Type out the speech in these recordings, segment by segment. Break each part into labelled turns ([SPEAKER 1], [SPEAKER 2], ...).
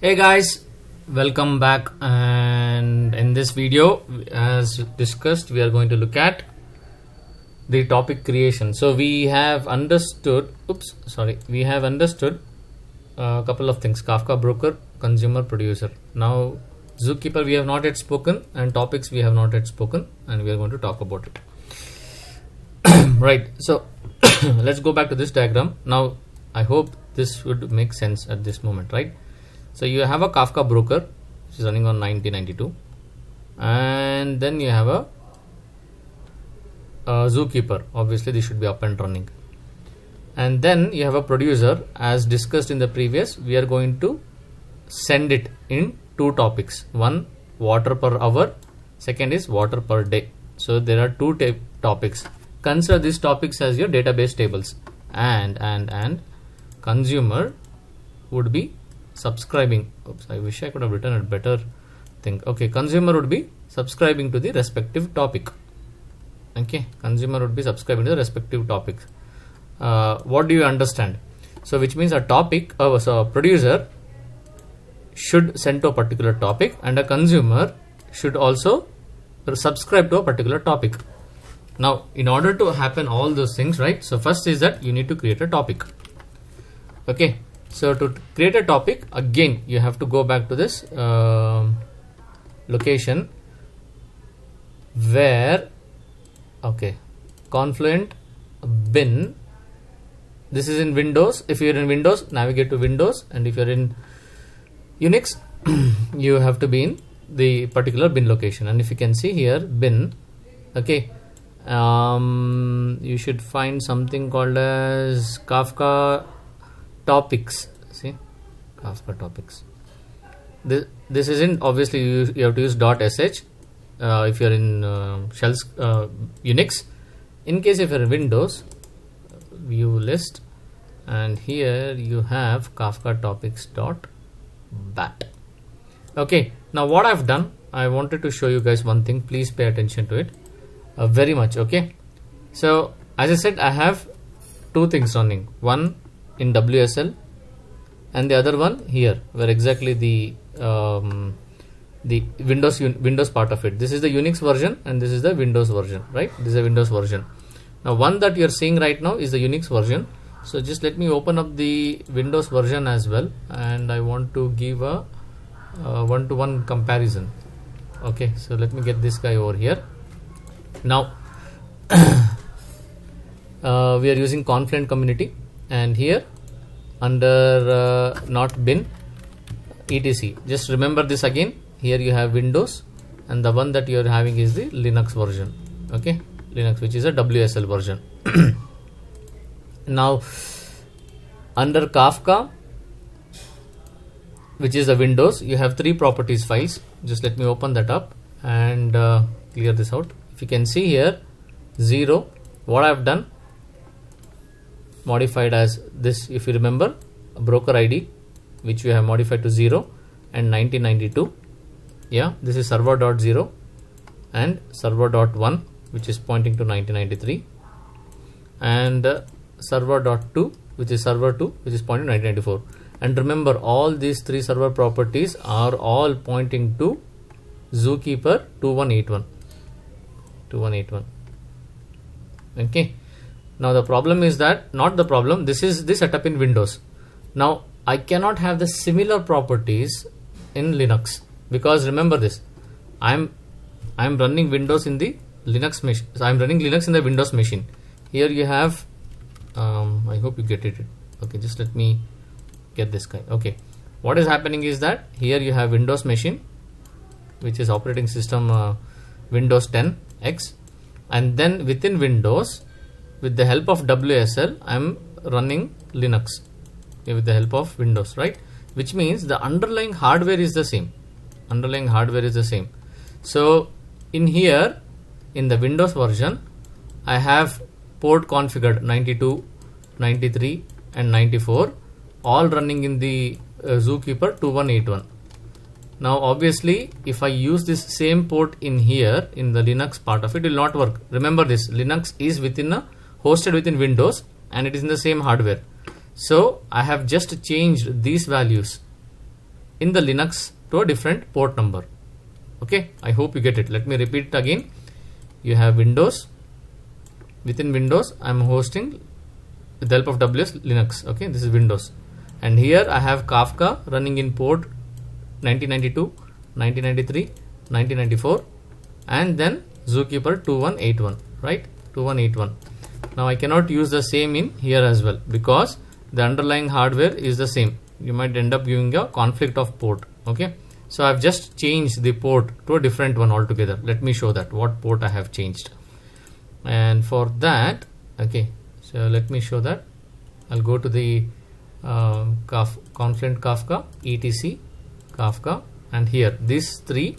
[SPEAKER 1] Hey guys, welcome back, and in this video as discussed we are going to look at the topic creation. So we have understood a couple of things: Kafka broker, consumer, producer. Now zookeeper we have not yet spoken, and topics we have not yet spoken, and we are going to talk about it. Right, so let's go back to this diagram. Now I hope this would make sense at this moment, right? So you have a Kafka broker which is running on 1992, and then you have a zookeeper. Obviously this should be up and running, and then you have a producer. As discussed in the previous, we are going to send it in two topics: one water per hour, second is water per day. So there are two topics. Consider these topics as your database tables, and consumer would be subscribing. Oops, I wish I could have written a better thing. Okay, consumer would be subscribing to the respective topic. Okay, consumer would be subscribing to the respective topics. What do you understand? So which means a topic, so a producer should send to a particular topic, and a consumer should also subscribe to a particular topic. Now in order to happen all those things, right, so first is that you need to create a topic. Okay, so to create a topic, again you have to go back to this location where, okay, Confluent bin. This is in Windows. If you're in Windows, navigate to Windows, and if you're in Unix, you have to be in the particular bin location. And if you can see here, bin, okay, you should find something called as Kafka Topics. See, Kafka Topics. This isn't, obviously you have to use .sh if you're in shells Unix. In case if you're in Windows, view list, and here you have Kafka Topics.bat. Okay, now what I've done, I wanted to show you guys one thing. Please pay attention to it very much. Okay, so as I said, I have two things running, one in WSL and the other one here, where exactly the Windows part of it. This is the Unix version and this is the Windows version, right? This is a Windows version. Now one that you're seeing right now is the Unix version. So just let me open up the Windows version as well, and I want to give a one-to-one comparison. Okay, so let me get this guy over here. Now we are using Confluent community, and here under not bin etc. Just remember this again. Here you have Windows, and the one that you are having is the Linux version. Okay, Linux, which is a WSL version. Now under Kafka, which is the Windows, you have three properties files. Just let me open that up and clear this out. If you can see here, 0, what I've done, modified as this. If you remember, broker ID, which we have modified to 0, and 1992. Yeah, this is server.0 and server.1, which is pointing to 1993, and server.2, which is server 2, which is pointing to 1994. And remember, all these three server properties are all pointing to zookeeper 2181. Okay, now the problem is that, not the problem, this is the setup in Windows. Now I cannot have the similar properties in Linux, because remember this, I'm running Windows in the Linux machine. So I'm running Linux in the Windows machine. Here you have I hope you get it. Okay, just let me get this guy. Okay, what is happening is that here you have Windows machine, which is operating system Windows 10 X, and then within Windows, with the help of WSL, I'm running Linux with the help of Windows, right? Which means the underlying hardware is the same. So in here, in the Windows version, I have port configured 92, 93 and 94, all running in the zookeeper 2181. Now obviously if I use this same port in here in the Linux part of it, will not work. Remember this, Linux is hosted within Windows, and it is in the same hardware. So I have just changed these values in the Linux to a different port number. Okay, I hope you get it. Let me repeat it again. You have Windows. Within Windows, I'm hosting with the help of WS Linux. Okay, this is Windows, and here I have Kafka running in port 1992, 1993, 1994, and then Zookeeper 2181, right? 2181. Now I cannot use the same in here as well because the underlying hardware is the same. You might end up giving a conflict of port. Okay, so I've just changed the port to a different one altogether. Let me show that what port I have changed. And for that, okay, so let me show that. I'll go to the Confluent Kafka, etc Kafka, and here these three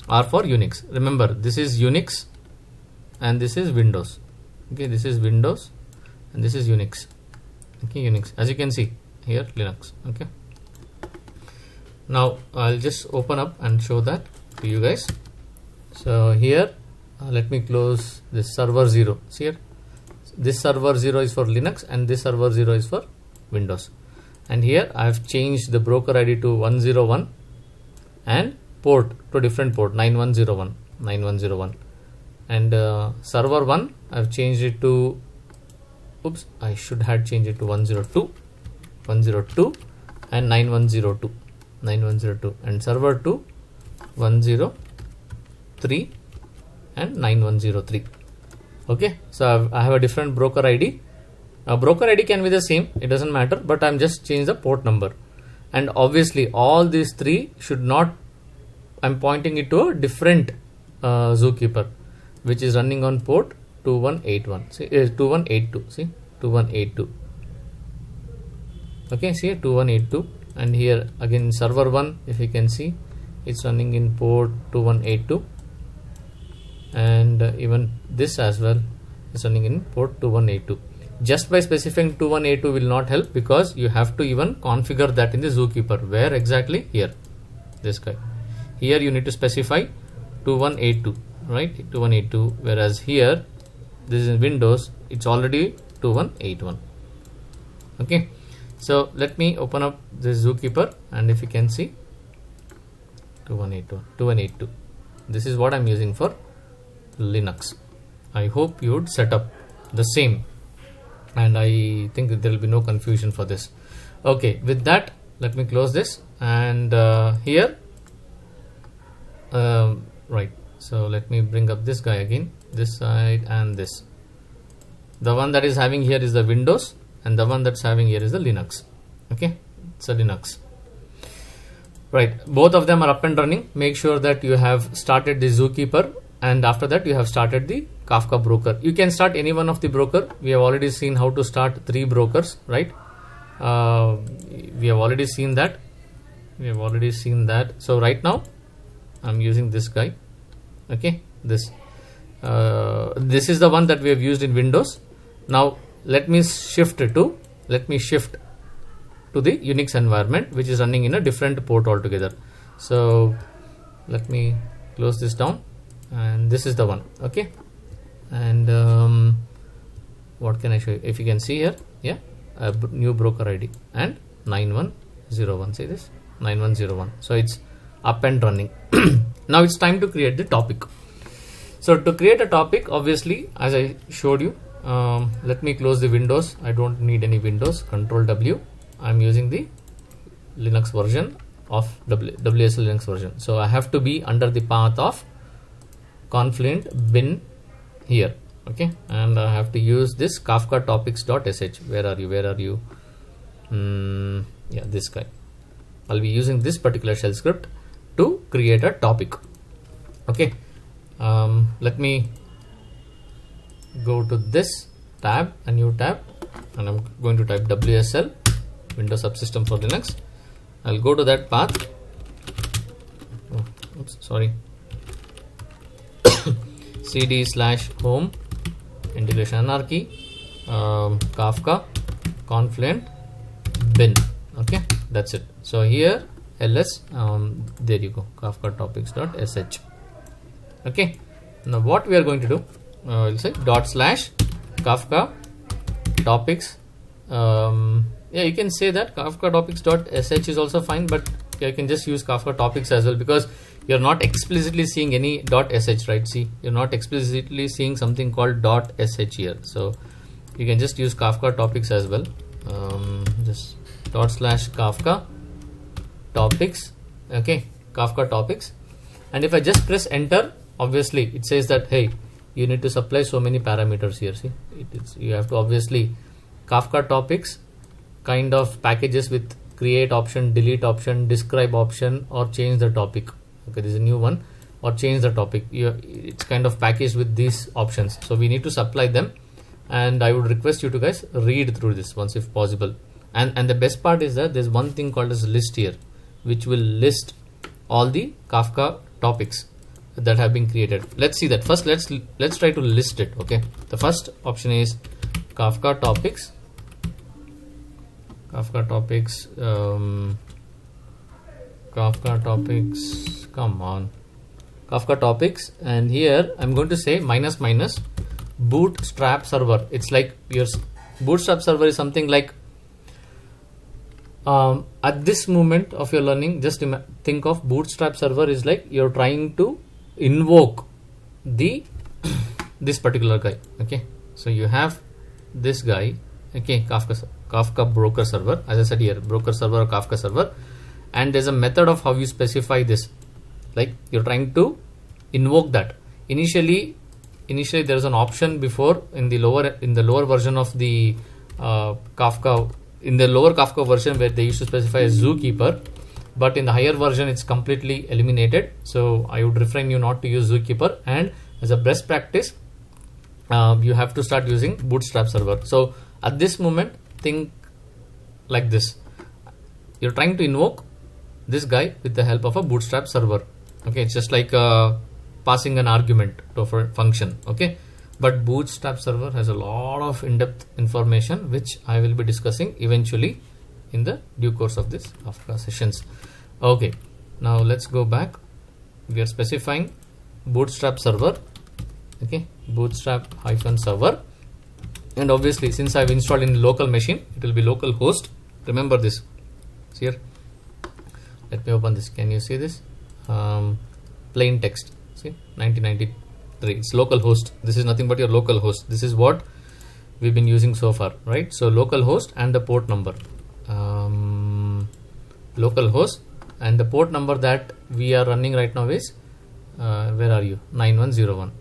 [SPEAKER 1] are for Unix. Remember, this is Unix and this is Windows. Okay, this is Windows and this is Unix. Okay, Unix, as you can see here, Linux. Okay, now I'll just open up and show that to you guys. So here, let me close this server 0. See here, this server 0 is for Linux and this server 0 is for Windows. And here I have changed the broker ID to 101 and port to a different port 9101, and server 1 I have changed it to, oops, I should have changed it to 102 and 9102, and server 2 103 and 9103. Okay, so I have a different broker ID. Broker ID can be the same, it doesn't matter, but I'm just change the port number. And obviously all these three should not, I'm pointing it to a different Zookeeper which is running on port 2181. See, 2182. See, 2182. Okay, see 2182, and here again server 1, if you can see, it's running in port 2182, and even this as well is running in port 2182. Just by specifying 2182 will not help because you have to even configure that in the Zookeeper. Where exactly? Here, this guy. Here you need to specify 2182, right? 2182, whereas here, this is in Windows, it's already 2181. Okay, so let me open up this Zookeeper, and if you can see 2182, this is what I'm using for Linux. I hope you would set up the same, and I think that there will be no confusion for this. Okay, with that, let me close this, and here, right, so let me bring up this guy again, this side and this. The one that is having here is the Windows, and the one that's having here is the Linux. Okay, it's a Linux. Right, both of them are up and running. Make sure that you have started the Zookeeper, and after that you have started the Kafka broker. You can start any one of the broker. We have already seen how to start 3 brokers, right? We have already seen that. So right now I'm using this guy. Okay, this is the one that we have used in Windows. Now let me shift to the Unix environment, which is running in a different port altogether. So let me close this down, and this is the one. Okay, and what can I show you? If you can see here, yeah, a new broker ID and 9101. See this, 9101. So it's up and running. Now it's time to create the topic. So to create a topic, obviously, as I showed you, let me close the Windows. I don't need any Windows. Control W. I'm using the Linux version of WSL Linux version. So I have to be under the path of Confluent bin here. Okay, and I have to use this Kafka Topics.sh. Where are you? Yeah, this guy. I'll be using this particular shell script to create a topic. Okay, let me go to this tab, a new tab, and I'm going to type WSL, Windows Subsystem for Linux. I'll go to that path. Oh, oops, sorry. cd/home integration anarchy Kafka Confluent bin. Okay, that's it. So here ls, there you go, Kafka Topics.sh. Okay, now what we are going to do, we'll say /Kafka Topics. Yeah, you can say that Kafka Topics.sh is also fine, but you can just use Kafka Topics as well, because you're not explicitly seeing any .sh, right? See, you're not explicitly seeing something called .sh here, so you can just use Kafka Topics as well. Just /Kafka Topics, okay, Kafka Topics. And if I just press enter, obviously it says that, hey, you need to supply so many parameters here. See, you have to obviously Kafka Topics kind of packages with create option, delete option, describe option, or change the topic. Okay, this is a new one, or change the topic. It's kind of packaged with these options, so we need to supply them. And I would request you to guys read through this once if possible. And the best part is that there's one thing called as list here, which will list all the Kafka topics that have been created. Let's see that first. Let's try to list it. Okay, the first option is Kafka Topics. Kafka Topics. Kafka Topics. Come on, Kafka Topics. And here I'm going to say -- bootstrap server. It's like your bootstrap server is something like at this moment of your learning, just think of bootstrap server is like you're trying to invoke this particular guy. Okay, so you have this guy, okay, Kafka broker server, as I said here, broker server or Kafka server, and there's a method of how you specify this, like you're trying to invoke that. Initially there's an option before in the lower version of the Kafka, in the lower Kafka version, where they used to specify a zookeeper, but in the higher version it's completely eliminated. So I would refrain you not to use zookeeper, and as a best practice you have to start using bootstrap server. So at this moment, think like this: you're trying to invoke this guy with the help of a bootstrap server. Okay, it's just like passing an argument to a function. Okay, but bootstrap server has a lot of in-depth information, which I will be discussing eventually in the due course of this Kafka sessions. Okay, now let's go back. We are specifying bootstrap server. Okay, bootstrap -server, and obviously since I've installed in local machine, it will be local host. Remember this. See here, let me open this. Can you see this? Plain text. See, 1993. It's local host. This is nothing but your local host. This is what we've been using so far, right? So local host and the port number. Local host and the port number that we are running right now is where are you? 9101,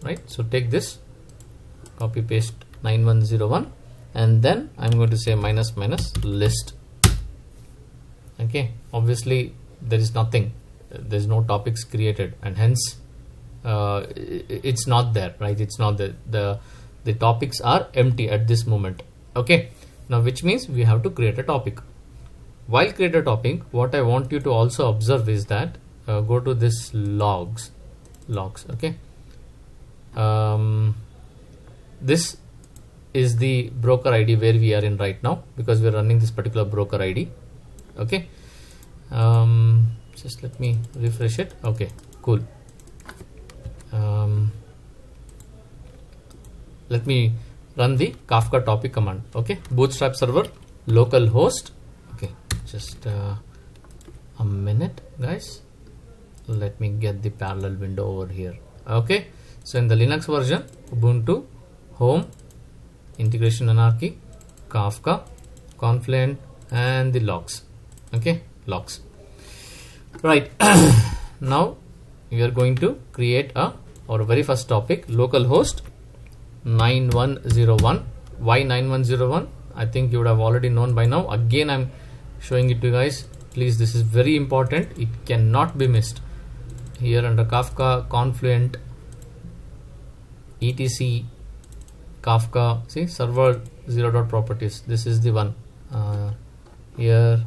[SPEAKER 1] right? So take this, copy paste 9101, and then I'm going to say -- list. Okay, obviously there is nothing, there's no topics created, and hence it's not there, right? It's not there. The topics are empty at this moment. Okay, now which means we have to create a topic. While create a topic, what I want you to also observe is that go to this logs. Okay, this is the broker ID where we are in right now, because we're running this particular broker ID. Okay, just let me refresh it. Okay, cool. Let me run the Kafka topic command. Okay, bootstrap server local host. Okay, just a minute, guys. Let me get the parallel window over here. Okay, so in the Linux version, Ubuntu, home, integration anarchy, Kafka, Confluent, and the logs. Okay, logs. Right. Now we are going to create our very first topic, localhost 9101. Why 9101? I think you would have already known by now. Again, I'm showing it to you guys. Please, this is very important. It cannot be missed. Here under Kafka, Confluent, etc, Kafka, see, server 0.properties. This is the one. Here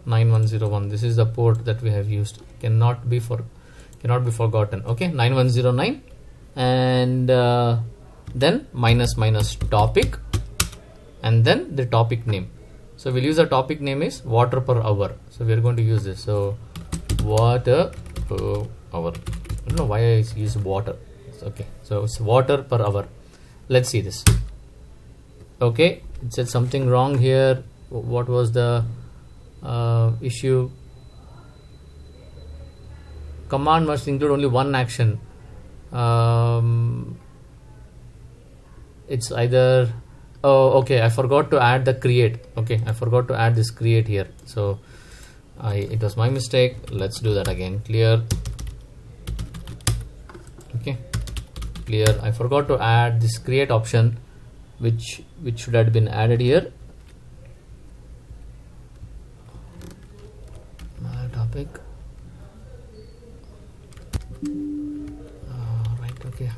[SPEAKER 1] 9101. This is the port that we have used. Cannot be forgotten. Okay, 9109, and then -- topic, and then the topic name. So we'll use the topic name is water per hour. So we are going to use this. So water per hour. I don't know why I use water. Okay, so it's water per hour. Let's see this. Okay, it said something wrong here. What was the issue? command must include only one action. It's either, oh okay, I forgot to add the create. Okay, I forgot to add this create here, so it was my mistake. Let's do that again. Clear. Okay, clear. I forgot to add this create option, which should have been added here. Topic. Right. Okay,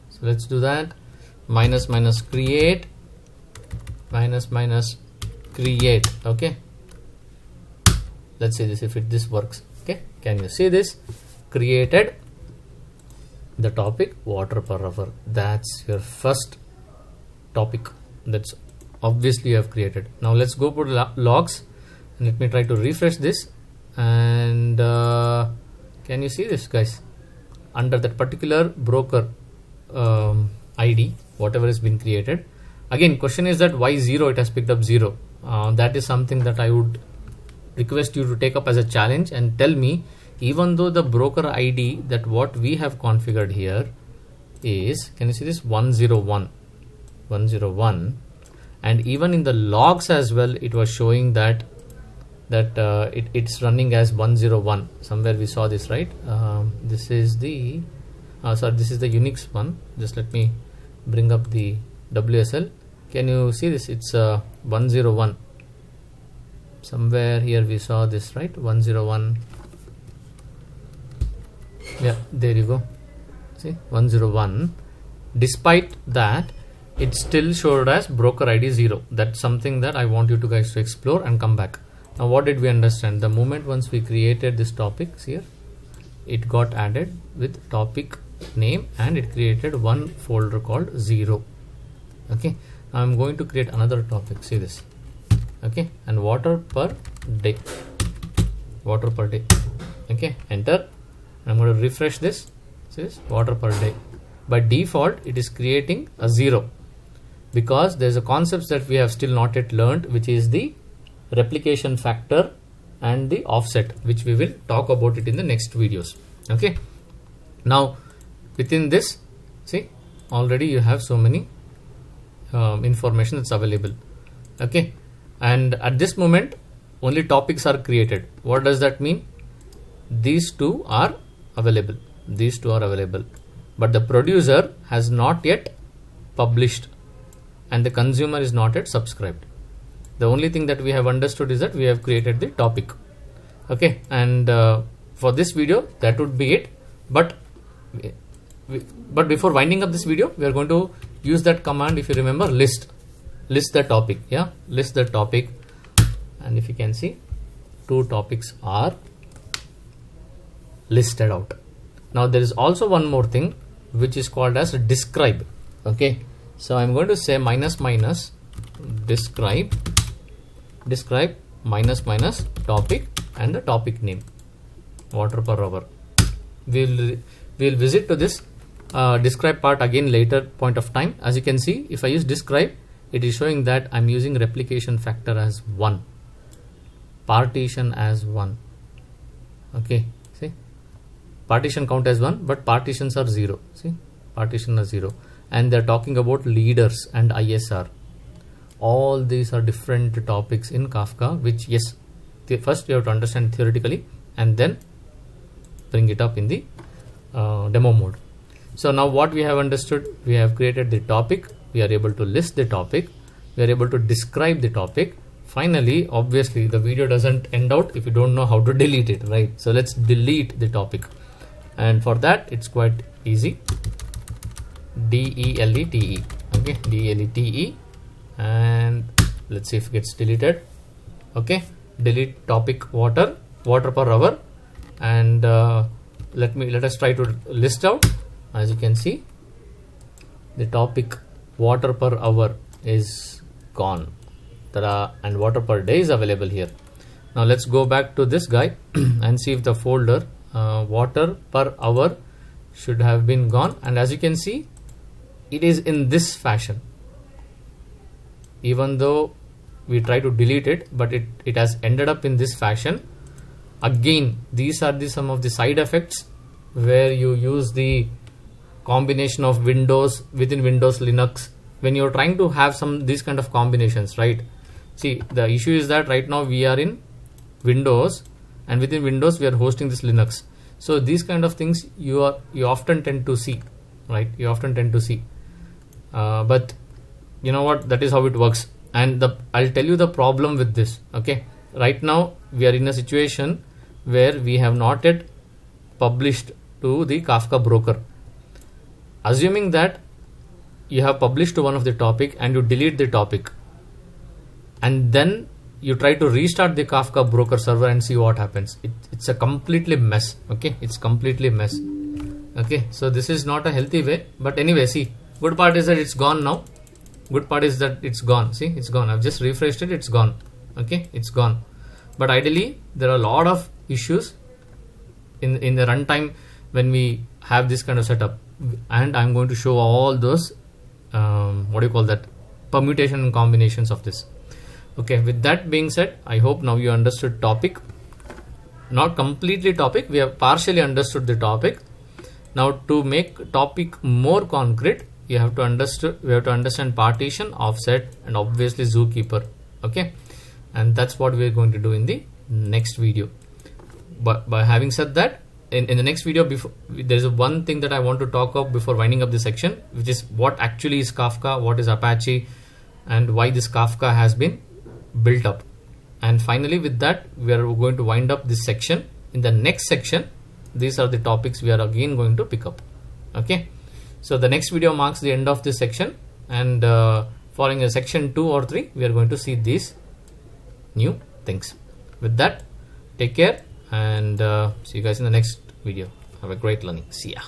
[SPEAKER 1] so let's do that. Minus create, minus create. Okay, let's see this, if this works. Okay, can you see this? Created the topic water per hour. That's your first topic. That's obviously you have created. Now let's go put logs, and let me try to refresh this. And can you see this, guys? Under that particular broker ID, whatever has been created. Again, question is that why 0? It has picked up 0. That is something that I would request you to take up as a challenge and tell me, even though the broker ID that what we have configured here is, can you see this, 101, and even in the logs as well, it was showing that it's running as 101. Somewhere we saw this, right? This is the this is the Unix one. Just let me bring up the WSL. Can you see this? It's 101. Somewhere here we saw this, right? 101. Yeah, there you go. See, 101. Despite that, it still showed as broker ID 0. That's something that I want you to guys to explore and come back. Now what did we understand? The moment once we created this topics here, it got added with topic name, and it created one folder called 0. Okay, now I'm going to create another topic. See this. Okay, and water per day. Okay, enter. I'm going to refresh this. See this, water per day. By default, it is creating a 0 because there's a concept that we have still not yet learned, which is the replication factor and the offset, which we will talk about it in the next videos. Okay, now within this, see, already you have so many information that's available. Okay, and at this moment only topics are created. What does that mean? These two are available, but the producer has not yet published and the consumer is not yet subscribed. The only thing that we have understood is that we have created the topic. Okay, and for this video that would be it. But before winding up this video, we are going to use that command. If you remember, list the topic. Yeah, list the topic, and if you can see, 2 topics are listed out. Now there is also one more thing which is called as describe. Okay, so I'm going to say minus describe minus topic and the topic name, water per hour. We'll visit to this describe part again later point of time. As you can see, if I use describe, it is showing that I'm using replication factor as 1, partition as 1. Okay, see, partition count as 1, but partitions are 0. See, partition are 0, and they're talking about leaders and ISR. All these are different topics in Kafka, which yes, first you have to understand theoretically and then bring it up in the demo mode. So now what we have understood, we have created the topic, we are able to list the topic, we are able to describe the topic. Finally, obviously the video doesn't end out if you don't know how to delete it, right? So let's delete the topic, and for that it's quite easy. delete. Okay, delete, and let's see if it gets deleted. Okay, delete topic water per hour, and let us try to list out. As you can see, the topic water per hour is gone. Ta-da! And water per day is available here. Now let's go back to this guy and see if the folder water per hour should have been gone. And as you can see, it is in this fashion. Even though we try to delete it, but it has ended up in this fashion. Again, these are some of the side effects where you use the combination of Windows within Windows Linux when you're trying to have these kind of combinations, right? See, the issue is that right now we are in Windows, and within Windows we are hosting this Linux. So these kind of things you often tend to see, right? You often tend to see, but you know what? That is how it works. And I'll tell you the problem with this. Okay, right now we are in a situation where we have not yet published to the Kafka broker. Assuming that you have published to one of the topic and you delete the topic, and then you try to restart the Kafka broker server and see what happens. It's a completely mess. Okay, it's completely mess. Okay, so this is not a healthy way. But anyway, see, good part is that it's gone now. Good part is that it's gone. See, it's gone. I've just refreshed it. It's gone. Okay, it's gone. But ideally, there are a lot of issues in the runtime when we have this kind of setup, and I'm going to show all those permutation and combinations of this. Okay, with that being said, I hope now you understood topic. Not completely topic, we have partially understood the topic. Now to make topic more concrete, we have to understand partition, offset, and obviously zookeeper. Okay, and that's what we are going to do in the next video. But by having said that, in the next video, there's one thing that I want to talk about before winding up this section, which is what actually is Kafka, what is Apache, and why this Kafka has been built up. And finally, with that, we are going to wind up this section. In the next section, these are the topics we are again going to pick up. Okay, so the next video marks the end of this section, and following a section 2 or 3, we are going to see these new things. With that, take care, and see you guys in the next video. Have a great learning. See ya.